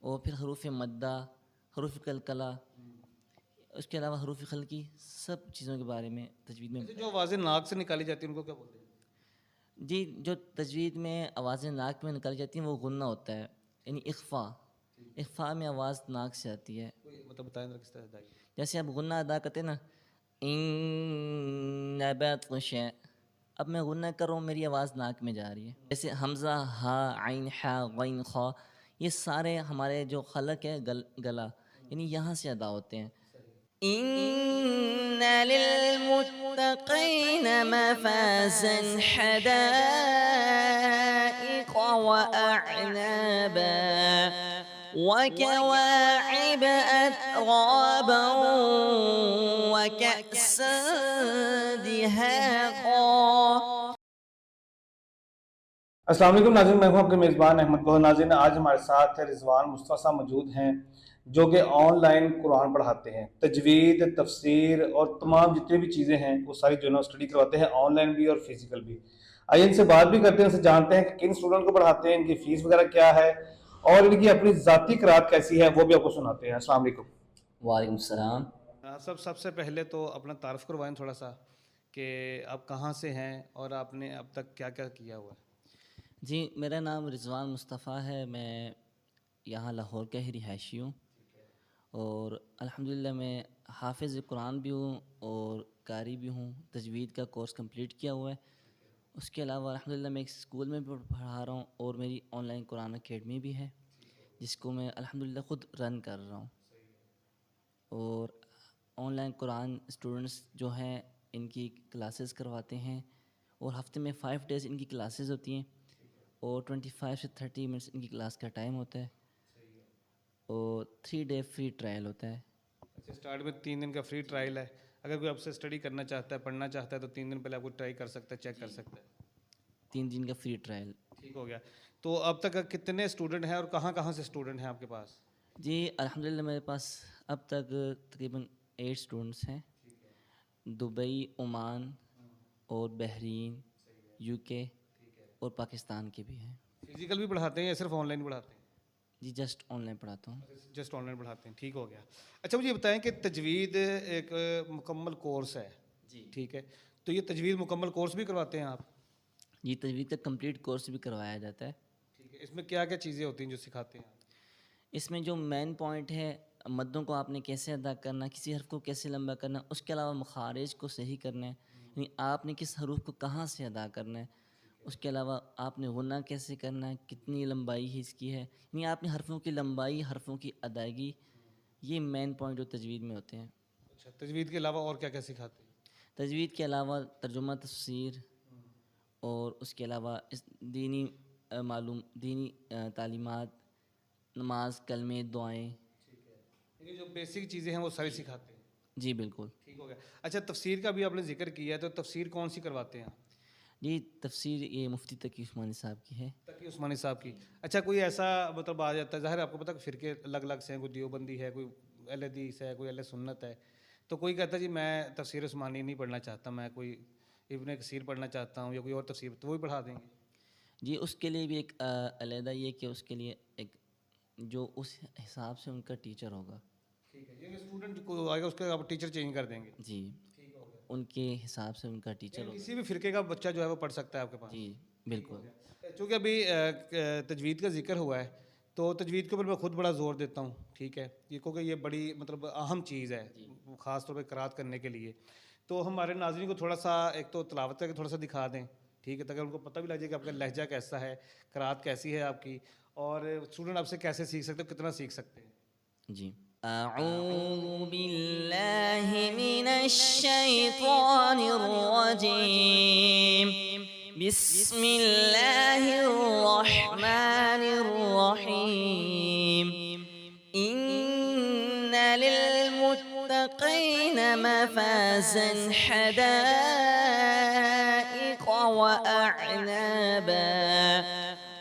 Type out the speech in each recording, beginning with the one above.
اور پھر حروف مدہ، حروف قلقلہ، اس کے علاوہ حروف خلقی، سب چیزوں کے بارے میں تجوید میں جو آوازیں ناک سے نکالی جاتی ہیں ان کو کیا بولتے ہیں؟ جی جو تجوید میں آوازیں ناک میں نکالی جاتی ہیں وہ غنہ ہوتا ہے، یعنی اخفا. اخفا میں آواز ناک سے آتی ہے. مطلب بتائیں ذرا کس طرح ادا کی؟ جیسے آپ غنہ ادا کرتے ہیں نا، ان بطش، اب میں غنہ کر رہا ہوں، میری آواز ناک میں جا رہی ہے. جیسے حمزہ، ہا، عین، حا، غین، خا، یہ سارے ہمارے جو خلق ہے گلا، یعنی یہاں سے ادا ہوتے ہیں. ان للمتقین مفازا حدائق واعنابا وكواعب اترابا وكأسا دهاقا. السلام علیکم ناظرین، میں ہوں آپ کے میزبان احمد گوہر. ناظرین آج ہمارے ساتھ رضوان مصطفیٰ صاحب موجود ہیں جو کہ آن لائن قرآن پڑھاتے ہیں. تجوید، تفسیر اور تمام جتنی بھی چیزیں ہیں وہ ساری جو ہے اسٹڈی کرواتے ہیں، آن لائن بھی اور فزیکل بھی. آئیے ان سے بات بھی کرتے ہیں، ان سے جانتے ہیں کہ کن اسٹوڈنٹ کو پڑھاتے ہیں، ان کی فیس وغیرہ کیا ہے اور ان کی اپنی ذاتی قرات کیسی ہے، وہ بھی آپ کو سناتے ہیں. السلام علیکم. وعلیکم السلام. سب سے پہلے تو اپنا تعارف کروائیں تھوڑا سا کہ آپ کہاں سے ہیں اور آپ نے اب تک کیا کیا کیا ہوا ہے. جی میرا نام رضوان مصطفیٰ ہے، میں یہاں لاہور کا ہی رہائشی ہوں، اور الحمدللہ میں حافظ قرآن بھی ہوں اور قاری بھی ہوں. تجوید کا کورس کمپلیٹ کیا ہوا ہے. اس کے علاوہ الحمدللہ میں ایک اسکول میں بھی پڑھا رہا ہوں، اور میری آن لائن قرآن اکیڈمی بھی ہے جس کو میں الحمدللہ خود رن کر رہا ہوں. اور آن لائن قرآن اسٹوڈنٹس جو ہیں ان کی کلاسز کرواتے ہیں، اور ہفتے میں 5 days ان کی کلاسز ہوتی ہیں، اور 25 سے 30 منٹس ان کی کلاس کا ٹائم ہوتا ہے، اور 3 day فری ٹرائل ہوتا ہے. اچھا، اسٹارٹ میں 3 دن کا فری ٹرائل ہے. اگر کوئی آپ سے اسٹڈی کرنا چاہتا ہے، پڑھنا چاہتا ہے تو 3 دن پہلے آپ کو ٹرائی کر سکتا ہے، چیک کر سکتا ہے. 3 دن کا فری ٹرائل. ٹھیک ہو گیا. تو اب تک کتنے اسٹوڈنٹ ہیں اور کہاں کہاں سے اسٹوڈنٹ ہیں آپ کے پاس؟ جی الحمدللہ میرے پاس اب تک تقریباً 8 اسٹوڈنٹس ہیں. دبئی، عمان اور بحرین، یو کے اور پاکستان کے بھی ہیں. فزیکل بھی پڑھاتے ہیں یا صرف آن لائن پڑھاتے ہیں؟ جی جسٹ آن لائن پڑھاتا ہوں. جسٹ آن لائن پڑھاتے ہیں. ٹھیک ہو گیا. اچھا مجھے بتائیں کہ تجوید ایک مکمل کورس ہے. جی ٹھیک ہے، تو یہ تجوید مکمل کورس بھی کرواتے ہیں آپ؟ جی تجوید کا کمپلیٹ کورس بھی کروایا جاتا ہے. ٹھیک ہے، اس میں کیا کیا چیزیں ہوتی ہیں جو سکھاتے ہیں؟ اس میں جو مین پوائنٹ ہے، مدوں کو آپ نے کیسے ادا کرنا، کسی حرف کو کیسے لمبا کرنا، اس کے علاوہ مخارج کو صحیح کرنا ہے، یعنی آپ نے کس حروف کو کہاں سے ادا کرنا ہے. اس کے علاوہ آپ نے غنہ کیسے کرنا ہے، کتنی لمبائی ہے اس کی ہے، یعنی آپ نے حرفوں کی لمبائی، حرفوں کی ادائیگی، یہ مین پوائنٹ جو تجوید میں ہوتے ہیں. اچھا، تجوید کے علاوہ اور کیا کیا سکھاتے ہیں؟ تجوید کے علاوہ ترجمہ، تفسیر، اور اس کے علاوہ دینی دینی تعلیمات، نماز، کلمے، دعائیں. یہ جو بیسک چیزیں ہیں وہ ساری سکھاتے ہیں. جی بالکل. ٹھیک ہو گیا. اچھا، تفسیر کا بھی آپ نے ذکر کیا ہے، تو تفسیر کون سی کرواتے ہیں؟ جی تفسیر یہ مفتی تقی عثمانی صاحب کی ہے. تقی عثمانی صاحب کی. اچھا، کوئی ایسا مطلب آ جاتا ہے، ظاہر آپ کو پتہ کہ فرقے الگ الگ سے ہیں، کوئی دیوبندی ہے، کوئی اہل حدیث ہے، کوئی اہل سنت ہے، تو کوئی کہتا ہے جی میں تفسیر عثمانی نہیں پڑھنا چاہتا، میں کوئی ابن کثیر پڑھنا چاہتا ہوں یا کوئی اور تفسیر، تو وہ بھی پڑھا دیں گے؟ جی اس کے لیے بھی ایک علیحدہ یہ کہ اس کے لیے ایک جو اس حساب سے ان کا ٹیچر ہوگا. ٹھیک ہے، یعنی اسٹوڈنٹ کو آئے گا اس کا آپ ٹیچر چینج کر دیں گے؟ جی ان کے حساب سے ان کا ٹیچر ہوگا. کسی بھی فرقے کا بچہ جو ہے وہ پڑھ سکتا ہے آپ کے پاس؟ جی بالکل. چونکہ ابھی تجوید کا ذکر ہوا ہے تو تجوید کے اوپر میں خود بڑا زور دیتا ہوں. ٹھیک ہے، یہ کیونکہ یہ بڑی مطلب اہم چیز ہے خاص طور پہ قرات کرنے کے لیے. تو ہمارے ناظرین کو تھوڑا سا ایک تو تلاوت کر کے تھوڑا سا دکھا دیں، ٹھیک ہے، تاکہ ان کو پتہ بھی لگ جائے کہ آپ کا لہجہ کیسا ہے، قرات کیسی ہے آپ کی، اور اسٹوڈنٹ آپ سے کیسے سیکھ سکتے ہیں، کتنا سیکھ سکتے ہیں. جی اعوذ باللہ من الشیطان الرجیم، بسم اللہ الرحمن الرحیم. ان للمتقین مفازا حدائق واعنابا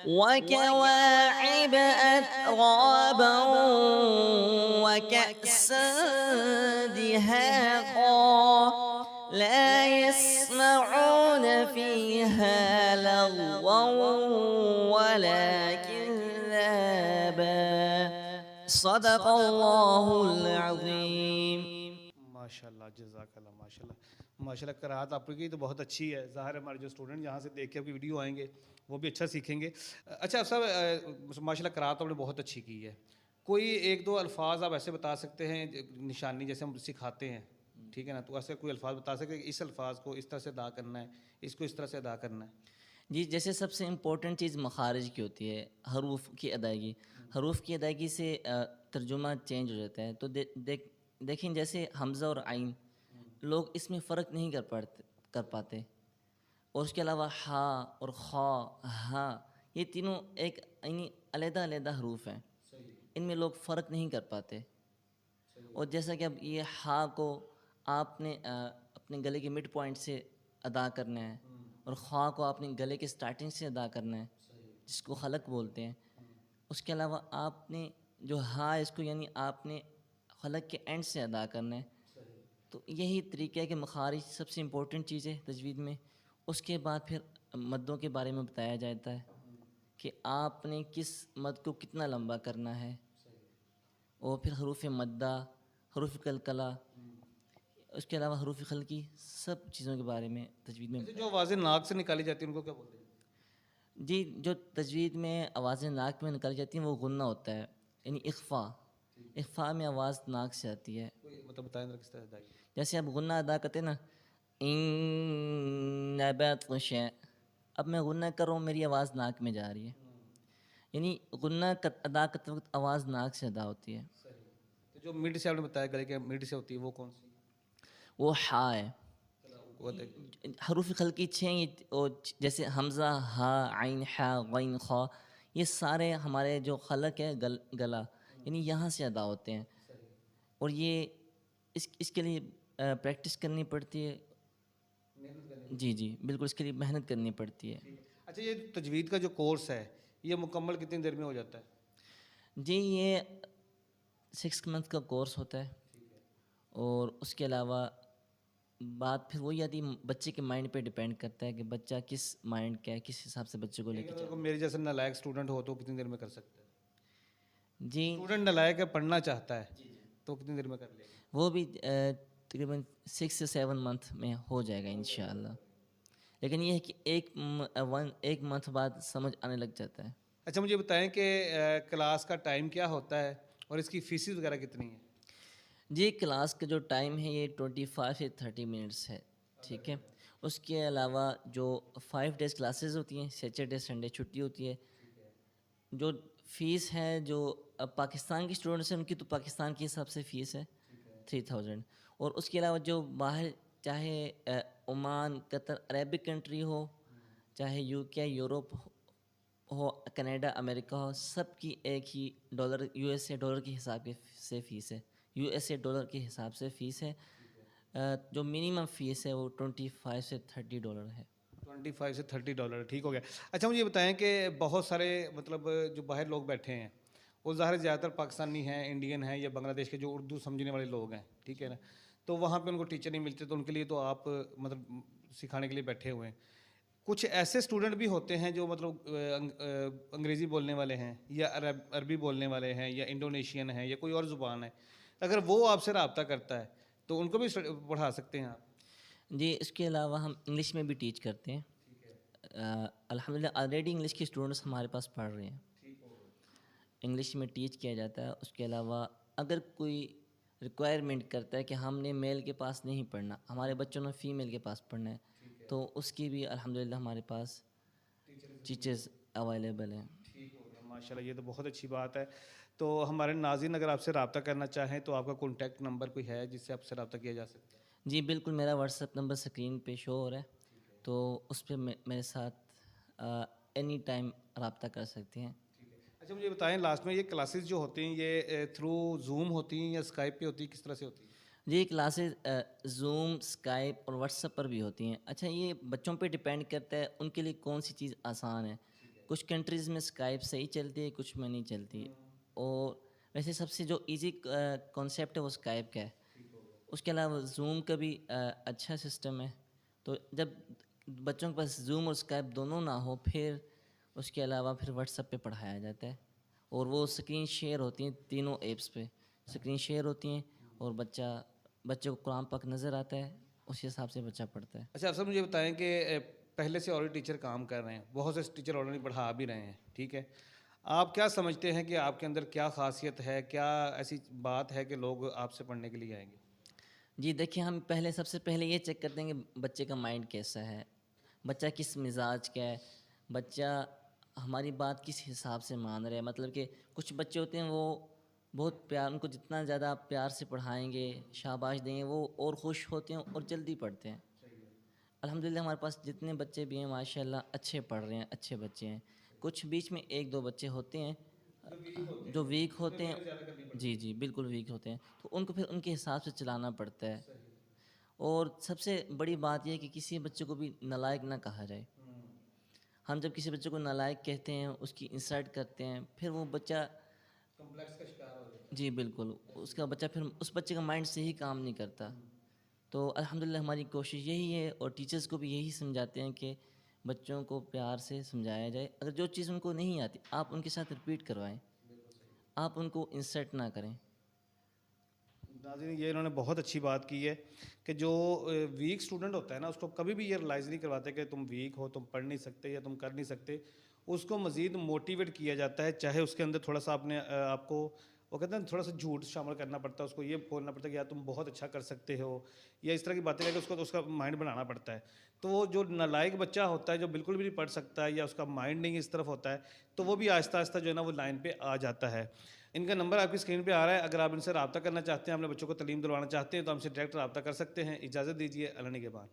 وكواعب اترابا وكأسا دهاقا لا يسمعون فيها لغوا ولا كذابا صدق اللہ العظیم. ماشاء اللہ، جزاک اللہ، ماشاء اللہ، ماشاء اللہ. قرأت آپ کی تو بہت اچھی ہے. ظاہر ہے ہمارے جو اسٹوڈنٹ یہاں سے دیکھ کے آپ کی ویڈیو آئیں گے وہ بھی اچھا سیکھیں گے. اچھا صاحب، ماشاء اللہ قرأت آپ نے بہت اچھی کی ہے. کوئی ایک دو الفاظ آپ ایسے بتا سکتے ہیں نشانی جیسے ہم سکھاتے ہیں، ٹھیک ہے نا، تو ایسے کوئی الفاظ بتا سکتے ہیں کہ اس الفاظ کو اس طرح سے ادا کرنا ہے، اس کو اس طرح سے ادا کرنا ہے؟ جی، جیسے سب سے امپورٹنٹ چیز مخارج کی ہوتی ہے، حروف کی ادائیگی. حروف کی ادائیگی سے ترجمہ چینج ہو جاتا ہے. تو دیکھیں جیسے حمزہ اور عین، لوگ اس میں فرق نہیں کر پاتے. اور اس کے علاوہ ہا اور خا، ہا، یہ تینوں ایک یعنی علیحدہ علیحدہ حروف ہیں، ان میں لوگ فرق نہیں کر پاتے. اور جیسا کہ اب یہ ہا کو آپ نے اپنے گلے کے مڈ پوائنٹ سے ادا کرنا ہے، اور خواہ کو آپ نے گلے کے سٹارٹنگ سے ادا کرنا ہے، جس کو خلق بولتے ہیں. اس کے علاوہ آپ نے جو ہا، اس کو یعنی آپ نے خلق کے اینڈ سے ادا کرنا ہے. تو یہی طریقہ ہے کہ مخارج سب سے امپورٹنٹ چیز ہے تجوید میں. اس کے بعد پھر مدوں کے بارے میں بتایا جاتا ہے کہ آپ نے کس مد کو کتنا لمبا کرنا ہے. اور پھر حروف مدہ، حروف قلقلہ، اس کے علاوہ حروف خلقی، سب چیزوں کے بارے میں تجوید میں. جو آوازیں ناک سے نکالی جاتی ہیں ان کو کیا بولتے ہیں؟ جی، جو تجوید میں آوازیں ناک میں نکالی جاتی ہیں وہ غنہ ہوتا ہے، یعنی اخفا. اخفا میں آواز ناک سے آتی ہے. مطلب بتائیں ذرا کس طرح ادا کی؟ جیسے آپ غنہ ادا کرتے ہیں نا، ان بطش، اب میں غنہ کر رہا ہوں، میری آواز ناک میں جا رہی ہے. یعنی غنہ ادا کرتے وقت آواز ناک سے ادا ہوتی ہے. تو جو مڈ سے آپ نے بتایا گلے کے مڈ سے ہوتی ہے وہ کون سی؟ وہ ہا ہے. حروف خلقی 6، جیسے حمزہ، ہا، عین، ہا، غین، خا، یہ سارے ہمارے جو خلق ہے گلا، یعنی یہاں سے ادا ہوتے ہیں. اور یہ اس کے لیے پریکٹس کرنی پڑتی ہے. جی جی بالکل، اس کے لیے محنت کرنی پڑتی ہے. اچھا، یہ تجوید کا جو کورس ہے یہ مکمل کتنی دیر میں ہو جاتا ہے؟ جی، یہ 6 منتھ کا کورس ہوتا ہے. اور اس کے علاوہ بات پھر وہی آتی ہے، بچے کے مائنڈ پہ ڈیپینڈ کرتا ہے کہ بچہ کس مائنڈ کا ہے، کس حساب سے بچے کو لے کے اگر میرے جیسا نالائق اسٹوڈنٹ ہو تو کتنی دیر میں کر سکتا ہے؟ جی، اسٹوڈنٹ نالائق ہے، پڑھنا چاہتا ہے تو کتنی دیر میں کر لے گا؟ وہ بھی تقریباً 6 سے 7 منتھ میں ہو جائے گا انشاءاللہ. لیکن یہ ہے کہ ایک منتھ بعد سمجھ آنے لگ جاتا ہے. اچھا، مجھے بتائیں کہ کلاس کا ٹائم کیا ہوتا ہے اور اس کی فیسز وغیرہ کتنی ہیں؟ جی، کلاس کا جو ٹائم ہے یہ 25 سے 30 منٹس ہے، ٹھیک ہے. اس کے علاوہ جو 5 ڈیز کلاسز ہوتی ہیں، سیٹرڈے سنڈے چھٹی ہوتی ہے. جو فیس ہے جو پاکستان کے اسٹوڈنٹس ہیں ان کی تو پاکستان کے حساب سے فیس ہے 3000. اور اس کے علاوہ جو باہر، چاہے عمان، قطر، عربک کنٹری ہو، چاہے UK، یوروپ ہو، کینیڈا، امریکہ ہو، سب کی ایک ہی ڈالر، USA ڈالر کے حساب سے فیس ہے. USA ڈالر کے حساب سے فیس ہے. جو منیمم فیس ہے وہ 25 سے 30 ڈالر ہے. 25 سے 30 ڈالر، ٹھیک ہو گیا. اچھا، مجھے بتائیں کہ بہت سارے مطلب جو باہر لوگ بیٹھے ہیں وہ ظاہر زیادہ تر پاکستانی ہیں، انڈین ہیں، یا بنگلہ دیش کے جو اردو سمجھنے والے لوگ ہیں، ٹھیک ہے نا، تو وہاں پہ ان کو ٹیچر نہیں ملتے، تو ان کے لیے تو آپ مطلب سکھانے کے لیے بیٹھے ہوئے ہیں. کچھ ایسے اسٹوڈنٹ بھی ہوتے ہیں جو مطلب انگریزی بولنے والے ہیں، یا عربی بولنے والے ہیں، یا انڈونیشین ہیں، یا کوئی اور زبان ہے، اگر وہ آپ سے رابطہ کرتا ہے تو ان کو بھی پڑھا سکتے ہیں آپ؟ جی، اس کے علاوہ ہم انگلش میں بھی ٹیچ کرتے ہیں. الحمدللہ آلریڈی انگلش کے اسٹوڈنٹس ہمارے پاس پڑھ رہے ہیں، انگلش میں ٹیچ کیا جاتا ہے. اس کے علاوہ اگر کوئی ریکوائرمنٹ کرتا ہے کہ ہم نے میل کے پاس نہیں پڑھنا، ہمارے بچوں نے فیمیل کے پاس پڑھنا ہے، تو اس کی بھی الحمدللہ ہمارے پاس ٹیچرز اویلیبل ہیں. ماشاء اللہ، یہ تو بہت اچھی بات ہے. تو ہمارے ناظرین اگر آپ سے رابطہ کرنا چاہیں تو آپ کا کانٹیکٹ نمبر کوئی ہے جس سے آپ سے رابطہ کیا جا سکتا ہے؟ جی بالکل، میرا واٹس ایپ نمبر اسکرین پہ شو ہو رہا ہے، تو اس پہ میرے ساتھ اینی ٹائم رابطہ کر سکتے ہیں. اچھا، مجھے بتائیں لاسٹ میں، یہ کلاسز جو ہوتی ہیں یہ تھرو زوم ہوتی ہیں یا اسکائپ پہ ہوتی ہیں، کس طرح سے ہوتی ہیں؟ جی، کلاسز زوم، اسکائپ اور واٹس ایپ پر بھی ہوتی ہیں. اچھا، یہ بچوں پہ ڈپینڈ کرتا ہے ان کے لیے کون سی چیز آسان ہے. کچھ کنٹریز میں اسکائپ صحیح چلتی ہے، کچھ میں نہیں چلتی. اور ویسے سب سے جو ایزی کانسیپٹ ہے وہ اسکائپ کا ہے. اس کے علاوہ زوم کا بھی اچھا سسٹم ہے. تو جب بچوں کے پاس زوم اور اسکائپ دونوں نہ ہو، پھر اس کے علاوہ پھر واٹس ایپ پہ پڑھایا جاتا ہے. اور وہ اسکرین شیئر ہوتی ہیں تینوں ایپس پہ اسکرین شیئر ہوتی ہیں، اور بچے کو قرآن پاک نظر آتا ہے، اسی حساب سے بچہ پڑھتا ہے۔ اچھا افسر مجھے بتائیں کہ پہلے سے آلریڈی ٹیچر کام کر رہے ہیں، بہت سے ٹیچر آلریڈی پڑھا بھی رہے ہیں، ٹھیک ہے، آپ کیا سمجھتے ہیں کہ آپ کے اندر کیا خاصیت ہے، کیا ایسی بات ہے کہ لوگ آپ سے پڑھنے کے لیے آئیں گے؟ جی دیکھیں، ہم سب سے پہلے یہ چیک کرتے ہیں کہ بچے کا مائنڈ کیسا ہے، بچہ کس مزاج کا ہے، بچہ ہماری بات کس حساب سے مان رہا ہے۔ مطلب کہ کچھ بچے ہوتے ہیں وہ بہت پیار، ان کو جتنا زیادہ آپ پیار سے پڑھائیں گے، شاباش دیں گے، وہ اور خوش ہوتے ہیں اور جلدی پڑھتے ہیں۔ الحمدللہ ہمارے پاس جتنے بچے بھی ہیں ماشاءاللہ اچھے پڑھ رہے ہیں، اچھے بچے ہیں۔ کچھ بیچ میں ایک دو بچے ہوتے ہیں جو ویک ہوتے ہیں، جی بالکل ویک ہوتے ہیں، تو ان کو پھر ان کے حساب سے چلانا پڑتا ہے۔ اور سب سے بڑی بات یہ ہے کہ کسی بچے کو بھی نالائق نہ کہا جائے۔ ہم جب کسی بچے کو نالائق کہتے ہیں، اس کی انسلٹ کرتے ہیں، پھر وہ بچہ کمپلیکس کا شکار ہو جاتا ہے۔ جی بالکل، اس کا بچہ پھر اس بچے کا مائنڈ صحیح کام نہیں کرتا۔ تو الحمدللہ ہماری کوشش یہی ہے، اور ٹیچرز کو بھی یہی سمجھاتے ہیں کہ بچوں کو پیار سے سمجھایا جائے۔ اگر جو چیز ان کو نہیں آتی آپ ان کے ساتھ رپیٹ کروائیں، آپ ان کو انسلٹ نہ کریں۔ ناظرین، یہ انہوں نے بہت اچھی بات کی ہے کہ جو ویک اسٹوڈنٹ ہوتا ہے نا، اس کو کبھی بھی یہ ریلائز نہیں کرواتے کہ تم ویک ہو، تم پڑھ نہیں سکتے یا تم کر نہیں سکتے۔ اس کو مزید موٹیویٹ کیا جاتا ہے، چاہے اس کے اندر تھوڑا سا آپ کو وہ کہتے ہیں تھوڑا سا جھوٹ شامل کرنا پڑتا ہے، اس کو یہ بولنا پڑتا ہے کہ یار تم بہت اچھا کر سکتے ہو، یا اس طرح کی باتیں کر کے اس کا مائنڈ بنانا پڑتا ہے۔ تو وہ جو نالائق بچہ ہوتا ہے، جو بالکل بھی نہیں پڑھ سکتا ہے یا اس کا مائنڈ نہیں اس طرف ہوتا ہے، تو وہ بھی آہستہ آہستہ جو ہے نا وہ لائن پہ آ جاتا ہے۔ ان کا نمبر آپ کی اسکرین پہ آ رہا ہے، اگر آپ ان سے رابطہ کرنا چاہتے ہیں، اپنے بچوں کو تعلیم دلوانا چاہتے ہیں، تو ہم سے ڈائریکٹ رابطہ کر سکتے ہیں۔ اجازت دیجیے، اللہ نگہبان۔